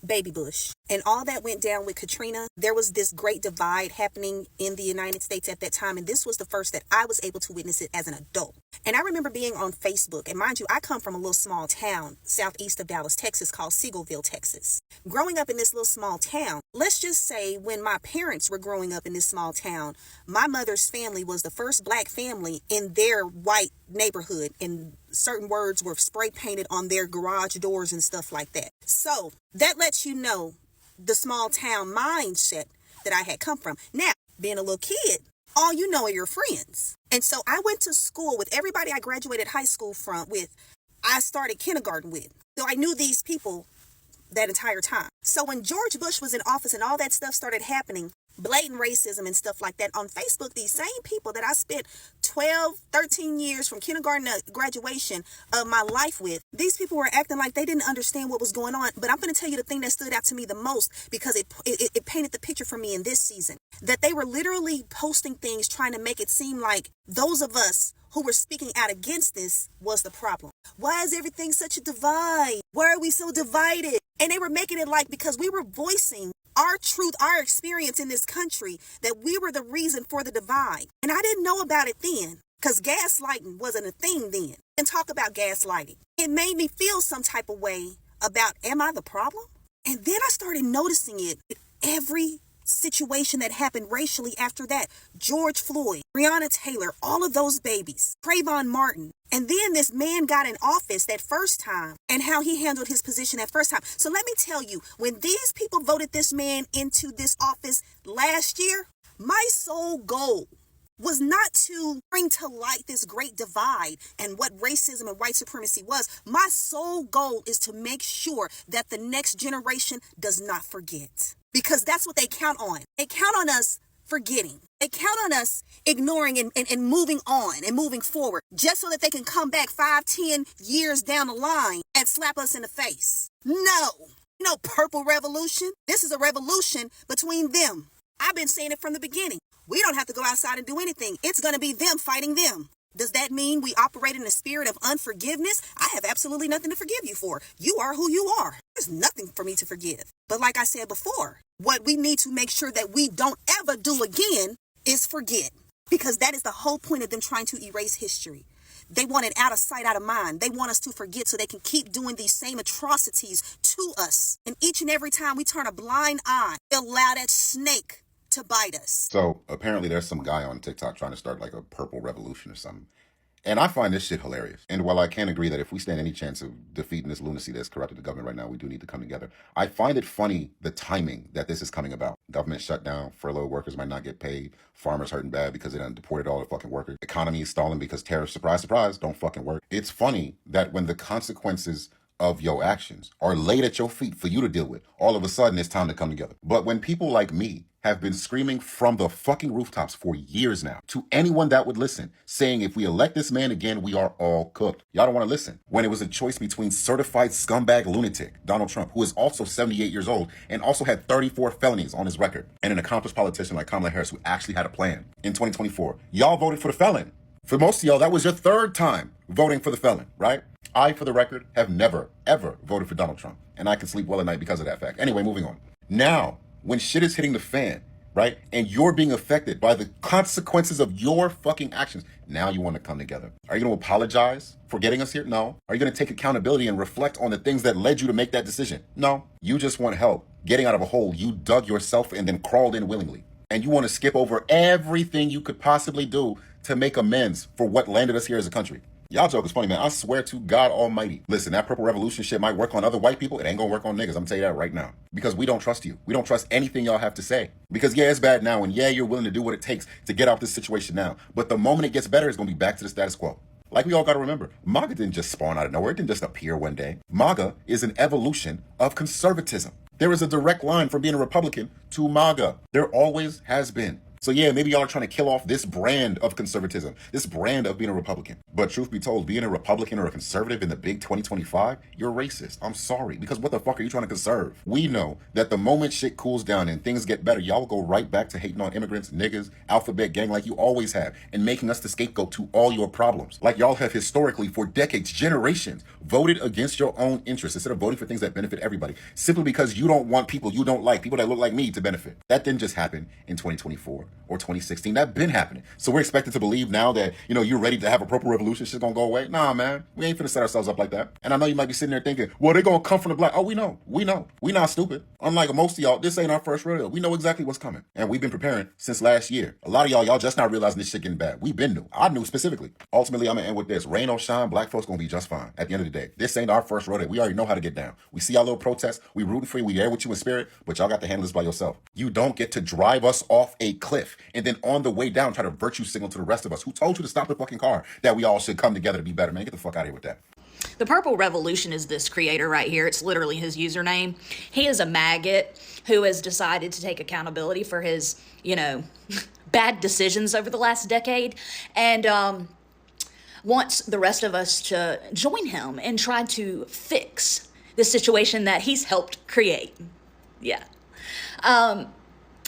Baby Bush, and all that went down with Katrina, there was this great divide happening in the United States at that time, and this was the first that I was able to witness it as an adult. And I remember being on Facebook, and mind you, I come from a little small town southeast of Dallas, Texas, called Seagoville, Texas. Growing up in this little small town, let's just say when my parents were growing up in this small town, my mother's family was the first black family in their white neighborhood, and certain words were spray painted on their garage doors and stuff like that. So that lets you know the small town mindset that I had come from. Now, being a little kid, all you know are your friends. And so I went to school with everybody I graduated high school I started kindergarten with. So I knew these people that entire time. So when George Bush was in office and all that stuff started happening, blatant racism and stuff like that on Facebook, these same people that I spent 12, 13 years from kindergarten to graduation of my life with, these people were acting like they didn't understand what was going on. But I'm going to tell you the thing that stood out to me the most, because it painted the picture for me in this season, that they were literally posting things trying to make it seem like those of us who were speaking out against this was the problem. Why is everything such a divide? Why are we so divided? And they were making it like because we were voicing our truth, our experience in this country, that we were the reason for the divide. And I didn't know about it then, because gaslighting wasn't a thing then. And talk about gaslighting. It made me feel some type of way about, am I the problem? And then I started noticing it every situation that happened racially after that. George Floyd, Breonna Taylor, all of those babies, Trayvon Martin. And then this man got in office that first time and how he handled his position that first time. So let me tell you, when these people voted this man into this office last year, my sole goal was not to bring to light this great divide and what racism and white supremacy was. My sole goal is to make sure that the next generation does not forget. Because that's what they count on. They count on us forgetting. They count on us ignoring and moving on and moving forward just so that they can come back 5-10 years down the line and slap us in the face. No purple revolution. This is a revolution between them. I've been saying it from the beginning. We don't have to go outside and do anything. It's going to be them fighting them. Does that mean we operate in a spirit of unforgiveness? I have absolutely nothing to forgive you for. You are who you are. There's nothing for me to forgive. But like I said before, what we need to make sure that we don't ever do again is forget. Because that is the whole point of them trying to erase history. They want it out of sight, out of mind. They want us to forget so they can keep doing these same atrocities to us. And each and every time we turn a blind eye, they'll allow that snake to bite us. So apparently there's some guy on TikTok trying to start like a purple revolution or something. And I find this shit hilarious. And while I can agree that if we stand any chance of defeating this lunacy that's corrupted the government right now, we do need to come together. I find it funny, the timing that this is coming about. Government shutdown, furlough workers might not get paid, farmers hurting bad because they done deported all the fucking workers. Economy is stalling because tariffs, surprise, surprise, don't fucking work. It's funny that when the consequences of your actions are laid at your feet for you to deal with, all of a sudden it's time to come together. But when people like me have been screaming from the fucking rooftops for years now to anyone that would listen, saying if we elect this man again, we are all cooked. Y'all don't want to listen. When it was a choice between certified scumbag lunatic Donald Trump, who is also 78 years old and also had 34 felonies on his record, and an accomplished politician like Kamala Harris who actually had a plan in 2024, y'all voted for the felon. For most of y'all, that was your third time voting for the felon, right? I, for the record, have never, ever voted for Donald Trump, and I can sleep well at night because of that fact. Anyway, moving on. Now, when shit is hitting the fan, right, and you're being affected by the consequences of your fucking actions, now you want to come together. Are you going to apologize for getting us here? No. Are you going to take accountability and reflect on the things that led you to make that decision? No. You just want help getting out of a hole you dug yourself and then crawled in willingly. And you want to skip over everything you could possibly do to make amends for what landed us here as a country. Y'all joke is funny, man. I swear to God Almighty. Listen, that purple revolution shit might work on other white people. It ain't gonna work on niggas. I'm gonna tell you that right now. Because we don't trust you. We don't trust anything y'all have to say. Because yeah, it's bad now, and yeah, you're willing to do what it takes to get out this situation now. But the moment it gets better, it's gonna be back to the status quo. Like we all gotta remember, MAGA didn't just spawn out of nowhere. It didn't just appear one day. MAGA is an evolution of conservatism. There is a direct line from being a Republican to MAGA. There always has been. So yeah, maybe y'all are trying to kill off this brand of conservatism, this brand of being a Republican. But truth be told, being a Republican or a conservative in the big 2025, you're racist. I'm sorry, because what the fuck are you trying to conserve? We know that the moment shit cools down and things get better, y'all will go right back to hating on immigrants, niggas, alphabet gang like you always have, and making us the scapegoat to all your problems. Like y'all have historically, for decades, generations, voted against your own interests instead of voting for things that benefit everybody, simply because you don't want people you don't like, people that look like me, to benefit. That didn't just happen in 2024. Or 2016, that been happening. So we're expected to believe now that, you're ready to have a purple revolution, shit's gonna go away. Nah, man, we ain't finna set ourselves up like that. And I know you might be sitting there thinking, well, they're gonna come from the black. Oh, we know. We not stupid. Unlike most of y'all, this ain't our first rodeo. We know exactly what's coming. And we've been preparing since last year. A lot of y'all just not realizing this shit getting bad. We've been new. I knew specifically. Ultimately, I'm gonna end with this. Rain or shine, black folks gonna be just fine. At the end of the day, this ain't our first rodeo. We already know how to get down. We see our little protests. We rooting for you. We there with you in spirit, but y'all got to handle this by yourself. You don't get to drive us off a cliff and then on the way down try to virtue signal to the rest of us. Who told you to stop the fucking car? That we all should come together to be better, man. Get the fuck out of here with that. The Purple Revolution is this creator right here. It's literally his username. He is a maggot who has decided to take accountability for his, bad decisions over the last decade, and wants the rest of us to join him and try to fix the situation that he's helped create. Yeah.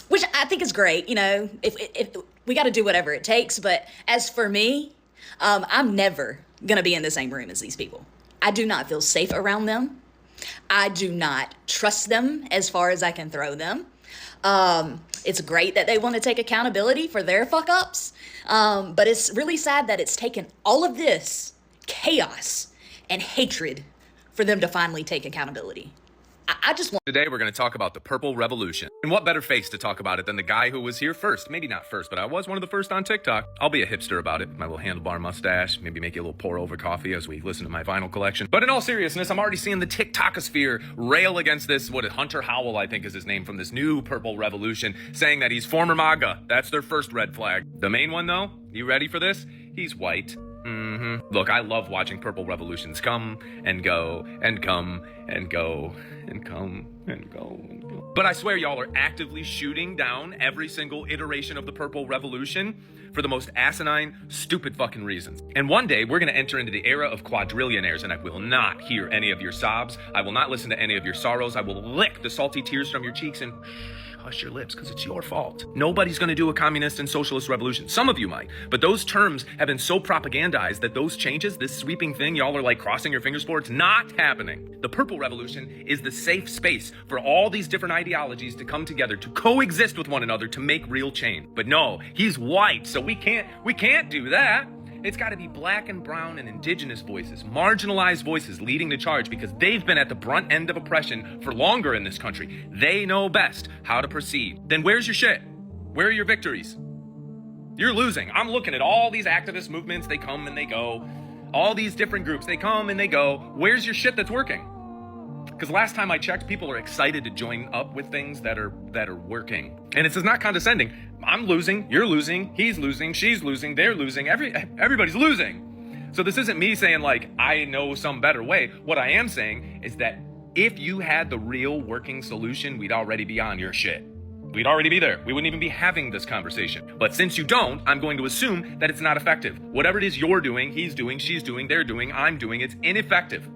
Which I think is great. If we got to do whatever it takes. But as for me, I'm never going to be in the same room as these people. I do not feel safe around them. I do not trust them as far as I can throw them. It's great that they want to take accountability for their fuck ups. But it's really sad that it's taken all of this chaos and hatred for them to finally take accountability. I just want. Today we're going to talk about the Purple Revolution. And what better face to talk about it than the guy who was here first? Maybe not first, but I was one of the first on TikTok. I'll be a hipster about it. My little handlebar mustache, maybe make you a little pour over coffee as we listen to my vinyl collection. But in all seriousness, I'm already seeing the TikTokosphere rail against this, Hunter Howell, I think is his name, from this new Purple Revolution, saying that he's former MAGA. That's their first red flag. The main one though, you ready for this? He's white. Look, I love watching Purple Revolutions come and go and come and go and come and go and go. But I swear y'all are actively shooting down every single iteration of the Purple Revolution for the most asinine, stupid fucking reasons. And one day we're gonna enter into the era of quadrillionaires, and I will not hear any of your sobs. I will not listen to any of your sorrows. I will lick the salty tears from your cheeks and hush your lips, because it's your fault. Nobody's going to do a communist and socialist revolution. Some of you might, but those terms have been so propagandized that those changes, this sweeping thing y'all are like crossing your fingers for, it's not happening. The Purple Revolution is the safe space for all these different ideologies to come together, to coexist with one another, to make real change. But no, he's white, so we can't do that. It's got to be black and brown and indigenous voices, marginalized voices leading the charge, because they've been at the brunt end of oppression for longer in this country. They know best how to proceed. Then where's your shit? Where are your victories? You're losing. I'm looking at all these activist movements. They come and they go. All these different groups, they come and they go. Where's your shit that's working? Because last time I checked, people are excited to join up with things that are working. And it's not condescending. I'm losing, you're losing, he's losing, she's losing, they're losing, everybody's losing. So this isn't me saying like, I know some better way. What I am saying is that if you had the real working solution, we'd already be on your shit. We'd already be there. We wouldn't even be having this conversation. But since you don't, I'm going to assume that it's not effective. Whatever it is you're doing, he's doing, she's doing, they're doing, I'm doing, it's ineffective.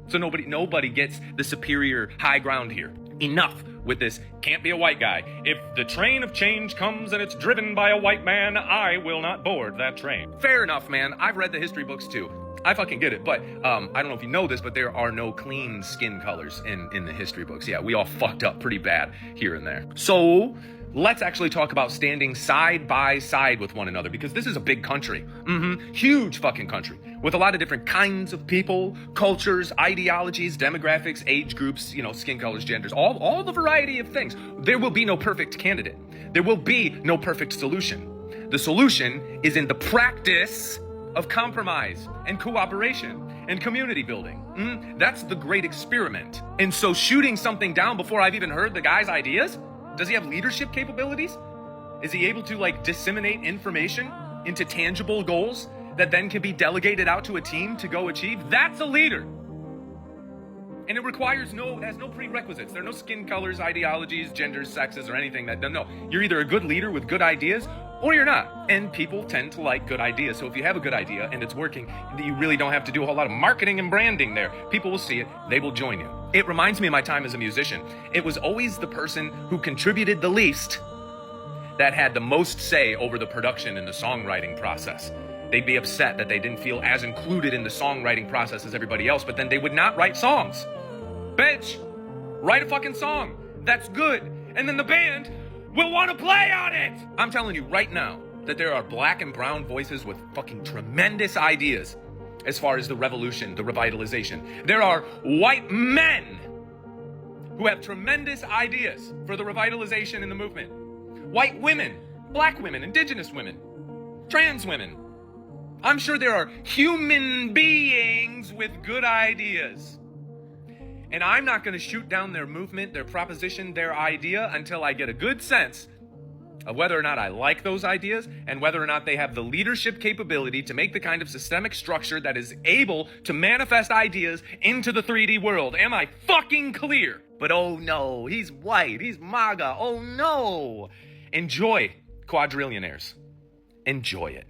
So nobody gets the superior high ground here. Enough with this can't be a white guy. If the train of change comes and it's driven by a white man, I will not board that train. Fair enough, man. I've read the history books too. I fucking get it. But I don't know if you know this, but there are no clean skin colors in the history books. Yeah, we all fucked up pretty bad here and there. So let's actually talk about standing side by side with one another, because this is a big country. Huge fucking country with a lot of different kinds of people, cultures, ideologies, demographics, age groups, skin colors, genders, all the variety of things. There will be no perfect candidate. There will be no perfect solution. The solution is in the practice of compromise and cooperation and community building. That's the great experiment. And so shooting something down before I've even heard the guy's ideas, does he have leadership capabilities? Is he able to disseminate information into tangible goals that then can be delegated out to a team to go achieve? That's a leader. And it has no prerequisites. There are no skin colors, ideologies, genders, sexes, or anything no. You're either a good leader with good ideas or you're not. And people tend to like good ideas. So if you have a good idea and it's working, you really don't have to do a whole lot of marketing and branding there. People will see it. They will join you. It reminds me of my time as a musician. It was always the person who contributed the least that had the most say over the production and the songwriting process. They'd be upset that they didn't feel as included in the songwriting process as everybody else, but then they would not write songs. Bitch, write a fucking song that's good, and then the band will want to play on it. I'm telling you right now that there are black and brown voices with fucking tremendous ideas as far as the revolution, the revitalization. There are white men who have tremendous ideas for the revitalization in the movement. White women, black women, indigenous women, trans women. I'm sure there are human beings with good ideas. And I'm not going to shoot down their movement, their proposition, their idea until I get a good sense of whether or not I like those ideas and whether or not they have the leadership capability to make the kind of systemic structure that is able to manifest ideas into the 3D world. Am I fucking clear? But oh no, he's white, he's MAGA, oh no. Enjoy quadrillionaires. Enjoy it.